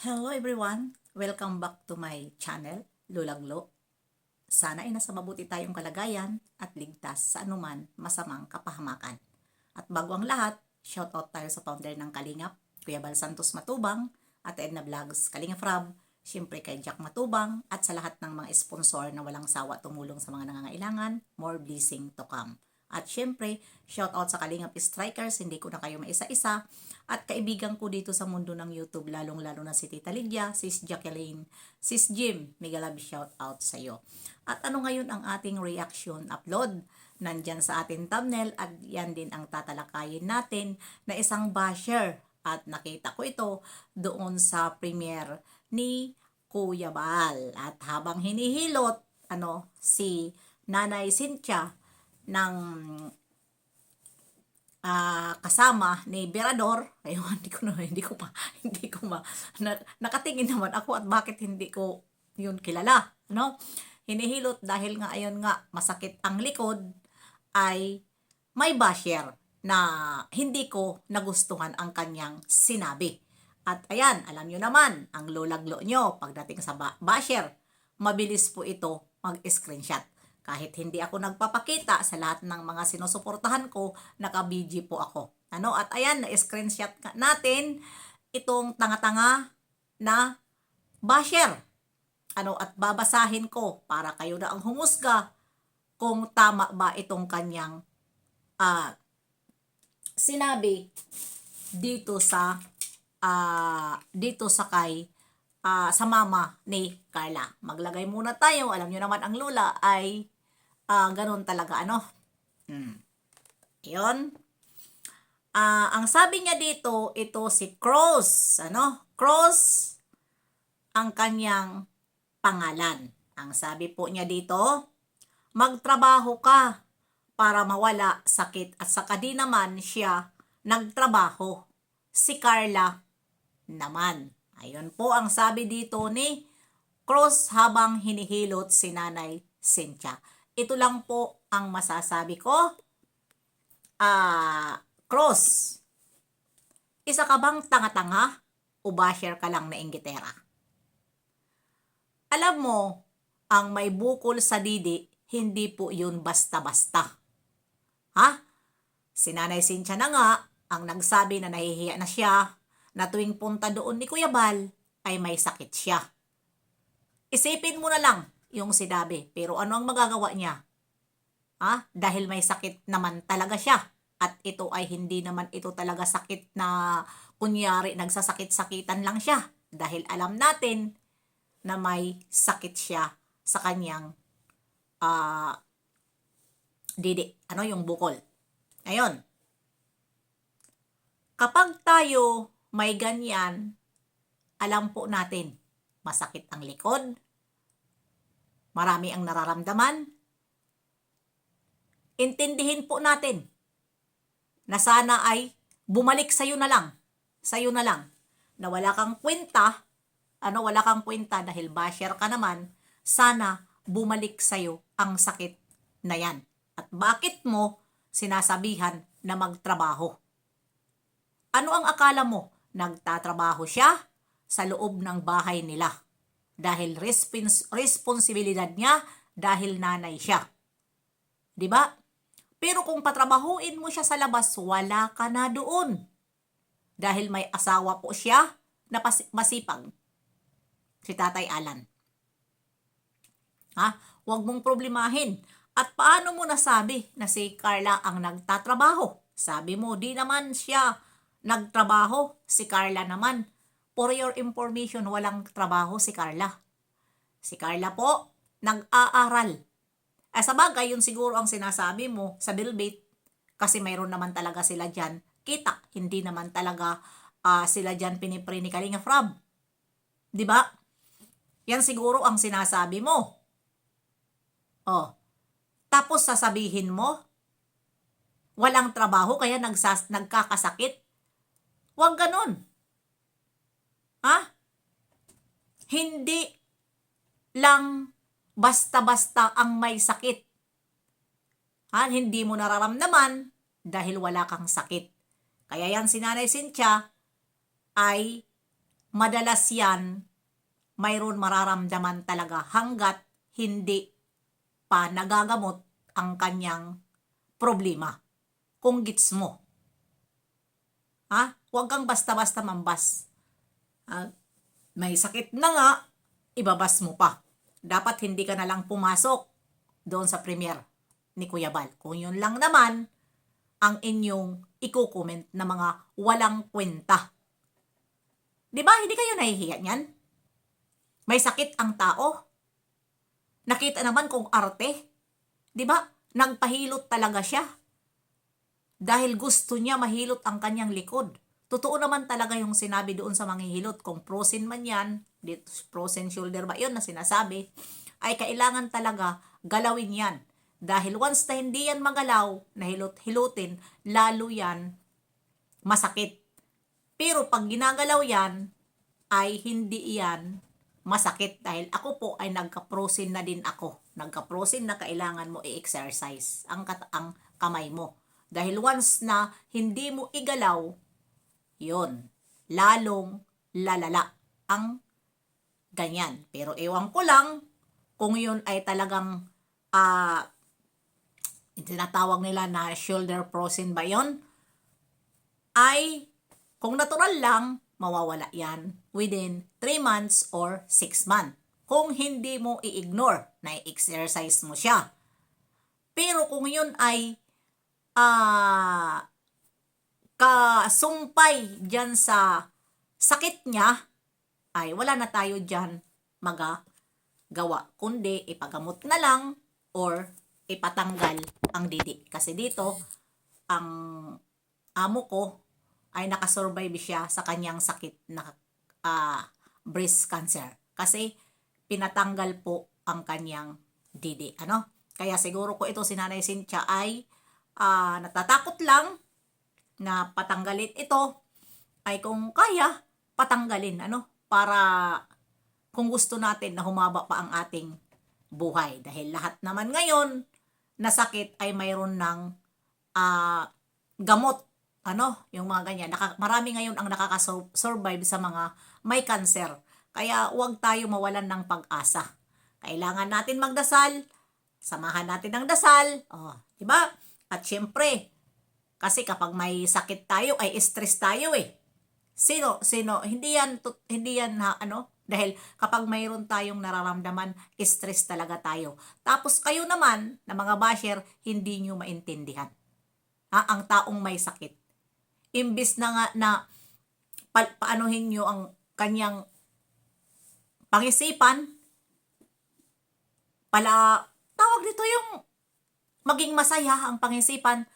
Hello everyone! Welcome back to my channel, Lulaglo. Sana ay nasa mabuti tayong kalagayan at ligtas sa anuman masamang kapahamakan. At bago ang lahat, shoutout tayo sa founder ng Kalingap, Kuya Bal Santos Matubang, at Edna Vlogs, Kalingap Rab, siyempre kay Jack Matubang, at sa lahat ng mga sponsor na walang sawa tumulong sa mga nangangailangan, more blessing to come. At syempre, shoutout sa Kalingap Strikers, hindi ko na kayo maisa-isa. At kaibigan ko dito sa mundo ng YouTube, lalong-lalo na si Tita Lydia, Sis Jacqueline, Sis Jim, mega love shoutout sa iyo. At ano ngayon ang ating reaction upload? Nandyan sa ating thumbnail at yan din ang tatalakayin natin na isang basher. At nakita ko ito doon sa premiere ni Kuya Bal. At habang hinihilot si Nanay Cynthia ng kasama ni Berador, ayun, hindi ko nakatingin naman ako at bakit hindi ko yun kilala, hinihilot dahil nga ayun nga masakit ang likod, ay may basher na hindi ko nagustuhan ang kanyang sinabi. At ayan, alam nyo naman, ang lulaglo nyo pagdating sa basher, mabilis po ito mag-screenshot. Kahit hindi ako nagpapakita sa lahat ng mga sinusuportahan ko, naka-BG po ako. At ayan, na-screenshot natin itong tanga-tanga na basher. At babasahin ko para kayo na ang humusga kung tama ba itong kanyang sinabi dito sa kay sa mama ni Carla. Maglagay muna tayo. Alam nyo naman ang lula ay ganun talaga, Yun. Ang sabi niya dito, ito si Cross, Cross ang kanyang pangalan. Ang sabi po niya dito, magtrabaho ka para mawala sakit. At saka di naman siya nagtrabaho. Si Carla naman. Ayun po ang sabi dito ni Cross habang hinihilot si Nanay Cynthia. Ito lang po ang masasabi ko. Cross, isa ka bang tanga-tanga o basher ka lang na inggitera? Alam mo, ang may bukol sa didi, hindi po yun basta-basta. Si Nanay Cynthia na nga ang nagsabi na nahihiya na siya na tuwing punta doon ni Kuya Bal ay may sakit siya. Isipin mo na lang yung sinabi, pero ano ang magagawa niya? Dahil may sakit naman talaga siya. At ito ay hindi naman ito talaga sakit na kunyari nagsasakit-sakitan lang siya. Dahil alam natin na may sakit siya sa kanyang didi. Yung bukol. Ngayon, kapag tayo may ganyan, alam po natin, masakit ang likod, marami ang nararamdaman, intindihin po natin na sana ay bumalik sa'yo na lang, na wala kang kwenta, dahil basher ka naman, sana bumalik sa'yo ang sakit na yan. At bakit mo sinasabihan na magtrabaho? Ano ang akala mo? Nagtatrabaho siya sa loob ng bahay nila. Dahil responsibilidad niya, dahil nanay siya. Diba? Pero kung patrabahuin mo siya sa labas, wala ka na doon. Dahil may asawa po siya na masipag. Si Tatay Alan. Huwag mong problemahin. At paano mo nasabi na si Carla ang nagtatrabaho? Sabi mo, di naman siya nagtrabaho. Si Carla naman. For your information, walang trabaho si Carla. Si Carla po, nag-aaral. Sa bagay, yun siguro ang sinasabi mo sa Bilbit, kasi mayroon naman talaga sila dyan kita. Hindi naman talaga sila dyan pinipre ni Kalingap Rab. Diba? Yan siguro ang sinasabi mo. Tapos sasabihin mo, walang trabaho kaya nagkakasakit. Huwag ganun. Hindi lang basta-basta ang may sakit. Hindi mo nararamdaman dahil wala kang sakit. Kaya yan si Nanay Cynthia ay madalas yan mayroon mararamdaman talaga hanggat hindi pa nagagamot ang kanyang problema. Kung gets mo. Huwag kang basta-basta mambas. May sakit na nga, ibabas mo pa. Dapat hindi ka na lang pumasok doon sa premier ni Kuya Bal. Kung yun lang naman ang inyong i-comment na mga walang kwenta. Di ba? Hindi kayo nahihiya niyan? May sakit ang tao. Nakita naman kung arte. Di ba? Nagpahilot talaga siya. Dahil gusto niya mahilot ang kanyang likod. Totoo naman talaga yung sinabi doon sa manghihilot. Kung frozen man yan, frozen shoulder ba yun na sinasabi, ay kailangan talaga galawin yan. Dahil once na hindi yan magalaw, hilutin, lalo yan masakit. Pero pag ginagalaw yan, ay hindi yan masakit. Dahil ako po ay nagka-frozen na din ako. Nagka-frozen na kailangan mo i-exercise ang kamay mo. Dahil once na hindi mo igalaw, yun, lalong lalala ang ganyan. Pero ewan ko lang kung yun ay talagang tinatawag nila na shoulder frozen ba yun? Ay, kung natural lang, mawawala yan within 3 months or 6 months. Kung hindi mo i-ignore na i-exercise mo siya. Pero kung yun ay kasumpay dyan sa sakit niya, ay wala na tayo dyan magagawa. Kundi ipagamot na lang or ipatanggal ang didi. Kasi dito, ang amo ko ay nakasurvive siya sa kanyang sakit na breast cancer. Kasi pinatanggal po ang kanyang didi. Kaya siguro ko ito si Nanay Cynthia ay natatakot lang na patanggalin ito, ay kung kaya, patanggalin, para kung gusto natin na humaba pa ang ating buhay. Dahil lahat naman ngayon na sakit ay mayroon ng gamot, yung mga ganyan. Marami ngayon ang nakaka-survive sa mga may cancer. Kaya huwag tayo mawalan ng pag-asa. Kailangan natin magdasal, samahan natin ng dasal, diba? At syempre, kasi kapag may sakit tayo ay stress tayo eh. Sino hindi yan dahil kapag mayroon tayong nararamdaman, stress talaga tayo. Tapos kayo naman na mga basher, hindi nyo maintindihan. Ang taong may sakit. Imbis na nga na paanuhin nyo ang kanyang pangisipan, tawag dito yung maging masaya ang pangisipan,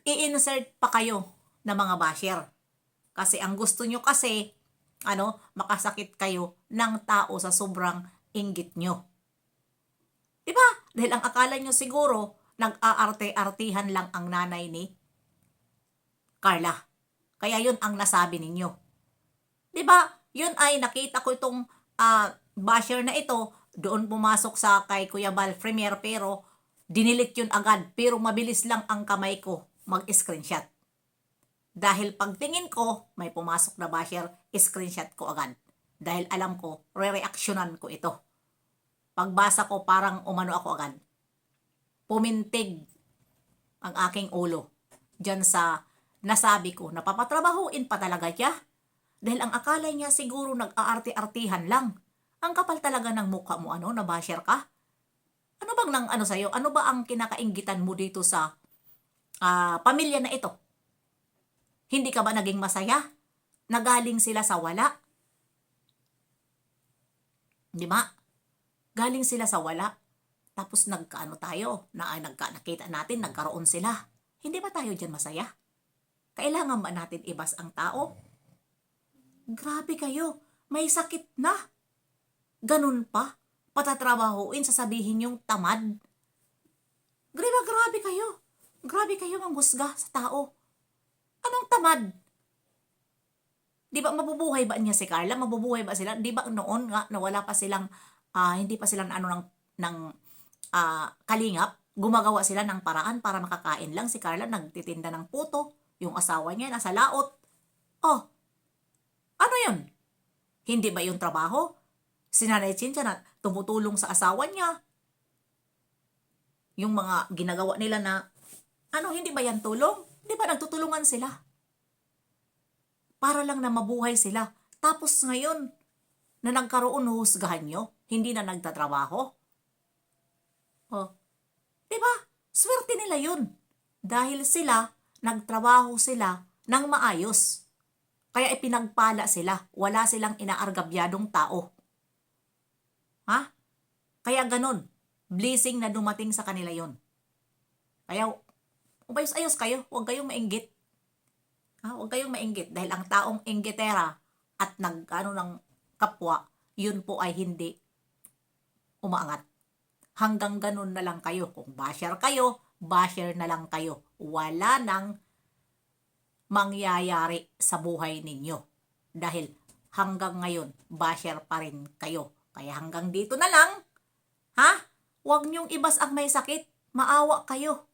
i-insert pa kayo na mga basher. Kasi ang gusto nyo kasi, makasakit kayo ng tao sa sobrang inggit nyo. Diba? Dahil ang akala nyo siguro, nag-aarte-artihan lang ang nanay ni Carla. Kaya yun ang nasabi ninyo. Diba? Yun ay nakita ko itong basher na ito, doon pumasok sa kay Kuya Bal Premier, pero dinilit yun agad. Pero mabilis lang ang kamay ko mag-screenshot. Dahil pagtingin ko, may pumasok na basher, screenshot ko agad. Dahil alam ko, re-reactionan ko ito. Pagbasa ko, parang umano ako agad. Pumintig ang aking ulo dyan sa nasabi ko, napapatrabahuin pa talaga siya. Dahil ang akala niya siguro nag-aarte-artihan lang. Ang kapal talaga ng mukha mo, na basher ka? Ano bang sa'yo? Ano ba ang kinakainggitan mo dito sa pamilya na ito? Hindi ka ba naging masaya? Nagaling sila sa wala? Di ba? Galing sila sa wala. Tapos nakita natin, nagkaroon sila. Hindi ba tayo dyan masaya? Kailangan ba natin ibas ang tao? Grabe kayo. May sakit na. Ganun pa. Patatrabahuin, sasabihin yung tamad. Grabe kayo. Grabe kayo manghusga sa tao. Anong tamad? Di ba mabubuhay ba niya si Carla? Mabubuhay ba sila? Di ba noon nga na wala pa silang, hindi pa sila ng kalingap? Gumagawa sila ng paraan para makakain lang. Si Carla nagtitinda ng puto. Yung asawa niya nasa laot. Oh, ano yun? Hindi ba yung trabaho? Si Nanay Cynthia na tumutulong sa asawa niya. Yung mga ginagawa nila na, hindi ba yan tulong? Di ba nagtutulungan sila? Para lang na mabuhay sila. Tapos ngayon, na nagkaroon husgahan nyo, hindi na nagtatrabaho. Oh, di ba? Swerte nila yun. Dahil sila, nagtrabaho sila ng maayos. Kaya ipinagpala sila. Wala silang inaargabyadong tao. Ha? Kaya ganun. Blessing na dumating sa kanila yon. Kaya, umayos-ayos kayo. Huwag kayong mainggit. Huwag kayong mainggit. Dahil ang taong inggitera at ng kapwa, yun po ay hindi umaangat. Hanggang ganun na lang kayo. Kung basher kayo, basher na lang kayo. Wala nang mangyayari sa buhay ninyo. Dahil hanggang ngayon, basher pa rin kayo. Kaya hanggang dito na lang, Huwag niyong ibas ang may sakit. Maawa kayo.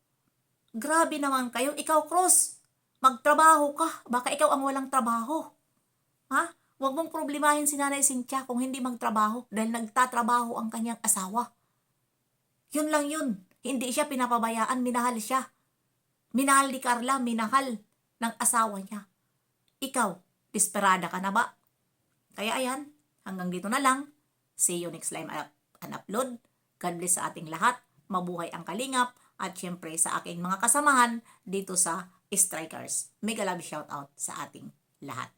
Grabe naman kayo. Ikaw, Cross, magtrabaho ka. Baka ikaw ang walang trabaho. Huwag mong problemahin si Nanay Cynthia kung hindi magtrabaho dahil nagtatrabaho ang kanyang asawa. Yun lang yun. Hindi siya pinapabayaan. Minahal siya. Minahal ni Carla. Minahal ng asawa niya. Ikaw, desperada ka na ba? Kaya ayan, hanggang dito na lang. See you next time an upload. God bless sa ating lahat. Mabuhay ang kalingap. At syempre sa aking mga kasamahan dito sa Strikers. Mega love shoutout sa ating lahat.